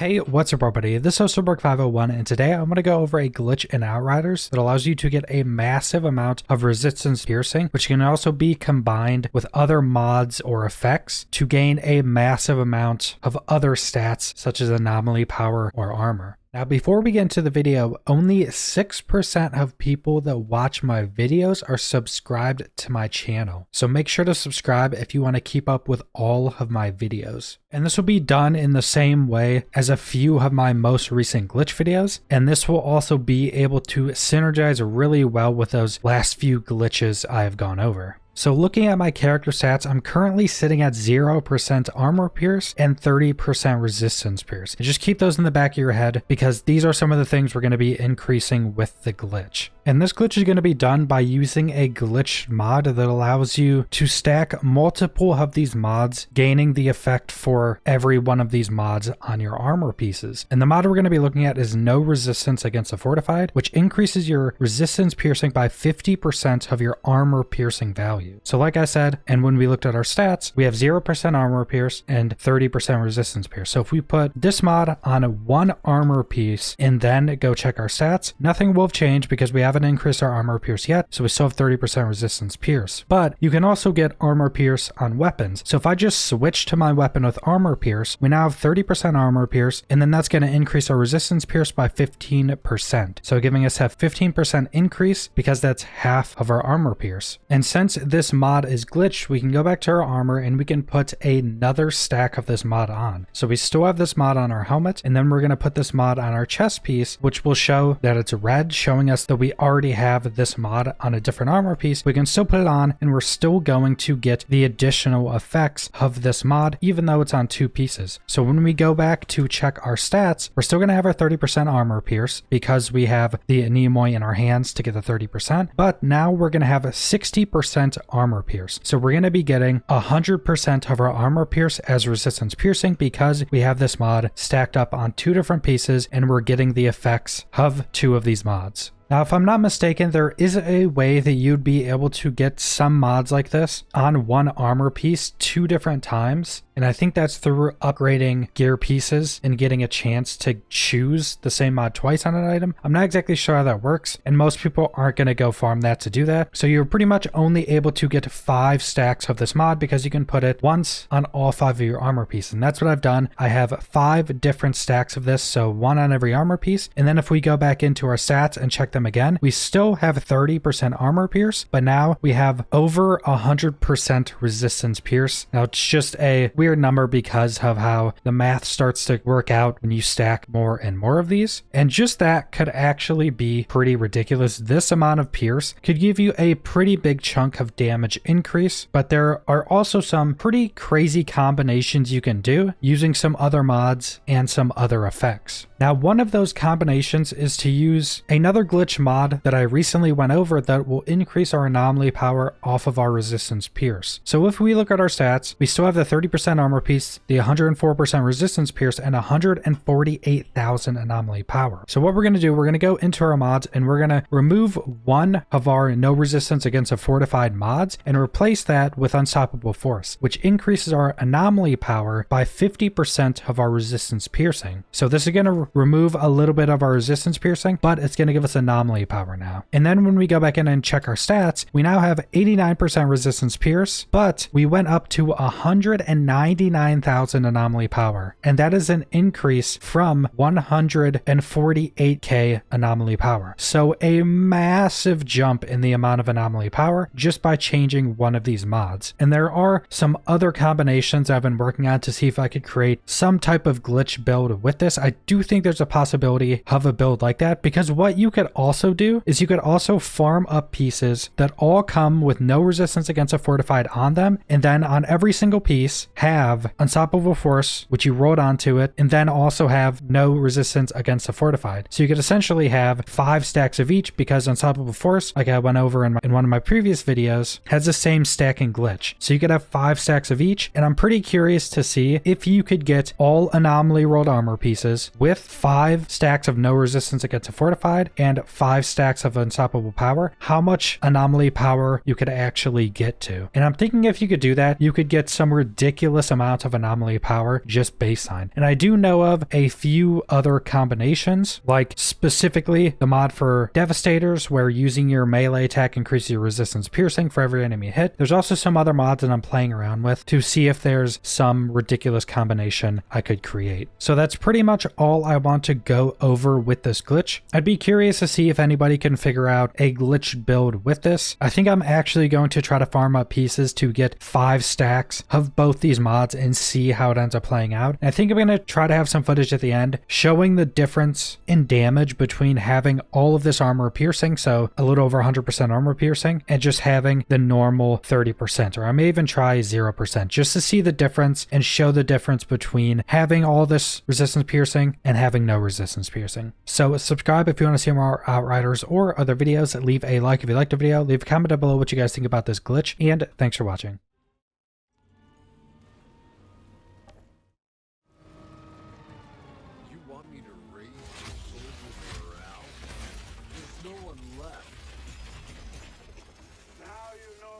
Hey, what's up everybody? This is Soberg501 and today I'm going to go over a glitch in Outriders that allows you to get a massive amount of resistance piercing, which can also be combined with other mods or effects to gain a massive amount of other stats such as anomaly, power, or armor. Now, before we get into the video, only 6% of people that watch my videos are subscribed to my channel. So make sure to subscribe if you want to keep up with all of my videos. And this will be done in the same way as a few of my most recent glitch videos. And this will also be able to synergize really well with those last few glitches I have gone over. So looking at my character stats, I'm currently sitting at 0% armor pierce and 30% resistance pierce. And just keep those in the back of your head because these are some of the things we're going to be increasing with the glitch. And this glitch is going to be done by using a glitch mod that allows you to stack multiple of these mods, gaining the effect for every one of these mods on your armor pieces. And the mod we're going to be looking at is no resistance against a fortified, which increases your resistance piercing by 50% of your armor piercing value. So like I said, and when we looked at our stats, we have 0% armor pierce and 30% resistance pierce. So if we put this mod on one armor piece and then go check our stats, nothing will have changed because we haven't increased our armor pierce yet. So we still have 30% resistance pierce. But you can also get armor pierce on weapons. So if I just switch to my weapon with armor pierce, we now have 30% armor pierce, and then that's going to increase our resistance pierce by 15%. So giving us a 15% increase because that's half of our armor pierce. And since this mod is glitched, we can go back to our armor and we can put another stack of this mod on. So we still have this mod on our helmet, and then we're going to put this mod on our chest piece, which will show that it's red, showing us that we already have this mod on a different armor piece. We can still put it on and we're still going to get the additional effects of this mod, even though it's on two pieces. So when we go back to check our stats, we're still going to have our 30% armor pierce because we have the Anomaly in our hands to get the 30%, but now we're going to have a 60% armor pierce. So we're going to be getting 100% of our armor pierce as resistance piercing because we have this mod stacked up on two different pieces and we're getting the effects of two of these mods. Now, if I'm not mistaken, there is a way that you'd be able to get some mods like this on one armor piece two different times. And I think that's through upgrading gear pieces and getting a chance to choose the same mod twice on an item. I'm not exactly sure how that works, and most people aren't going to go farm that to do that. So you're pretty much only able to get 5 stacks of this mod because you can put it once on all 5 of your armor pieces. And that's what I've done. I have 5 different stacks of this, so 1 on every armor piece. And then if we go back into our stats and check them again, we still have 30% armor pierce, but now we have over 100% resistance pierce. Now it's just a weird number because of how the math starts to work out when you stack more and more of these. And just that could actually be pretty ridiculous. This amount of pierce could give you a pretty big chunk of damage increase, but there are also some pretty crazy combinations you can do using some other mods and some other effects. Now, one of those combinations is to use another glitch mod that I recently went over that will increase our anomaly power off of our resistance pierce. So if we look at our stats, we still have the 30% armor piece, the 104% resistance pierce, and 148,000 anomaly power. So what we're going to do, we're going to go into our mods and we're going to remove one of our no resistance against a fortified mods and replace that with unstoppable force, which increases our anomaly power by 50% of our resistance piercing. So this is going to remove a little bit of our resistance piercing, but it's going to give us anomaly power now. And then when we go back in and check our stats, we now have 89% resistance pierce, but we went up to 199,000 anomaly power. And that is an increase from 148k anomaly power. So a massive jump in the amount of anomaly power just by changing one of these mods. And there are some other combinations I've been working on to see if I could create some type of glitch build with this. I do think there's a possibility of a build like that, because what you could also do is you could also farm up pieces that all come with no resistance against a fortified on them, and then on every single piece have unstoppable force, which you rolled onto it, and then also have no resistance against a fortified. So you could essentially have 5 stacks of each, because unstoppable force, like I went over in one of my previous videos, has the same stacking glitch. So you could have 5 stacks of each, and I'm pretty curious to see if you could get all anomaly rolled armor pieces with 5 stacks of no resistance against a fortified and 5 stacks of unstoppable power, how much anomaly power you could actually get to. And I'm thinking if you could do that, you could get some ridiculous ridiculous amount of anomaly power just baseline. And I do know of a few other combinations, like specifically the mod for Devastators, where using your melee attack increases your resistance piercing for every enemy hit. There's also some other mods that I'm playing around with to see if there's some ridiculous combination I could create. So that's pretty much all I want to go over with this glitch. I'd be curious to see if anybody can figure out a glitch build with this. I think I'm actually going to try to farm up pieces to get 5 stacks of both these mods and see how it ends up playing out. And I think I'm going to try to have some footage at the end showing the difference in damage between having all of this armor piercing, so a little over 100% armor piercing, and just having the normal 30%, or I may even try 0%, just to see the difference and show the difference between having all this resistance piercing and having no resistance piercing. So subscribe if you want to see more Outriders or other videos. Leave a like if you liked the video. Leave a comment down below what you guys think about this glitch, and thanks for watching. You want me to raise your soldiers' morale? There's no one left. Now you know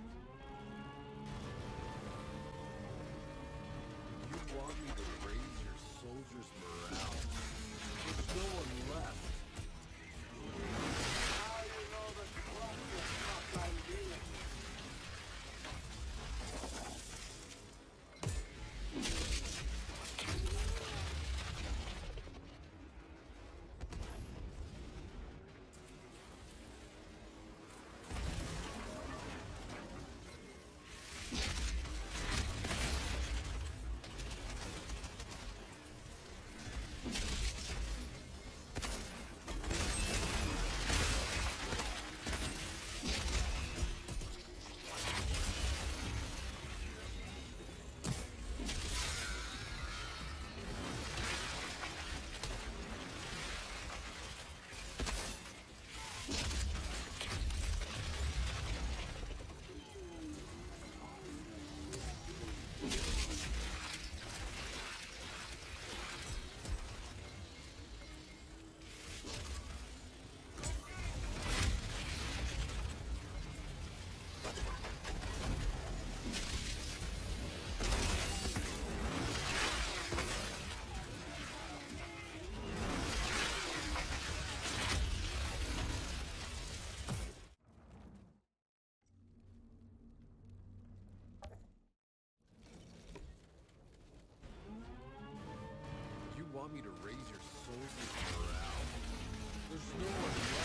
the clusterfuck I'm dealing with. Want me to raise your soldiers' morale? There's no one left.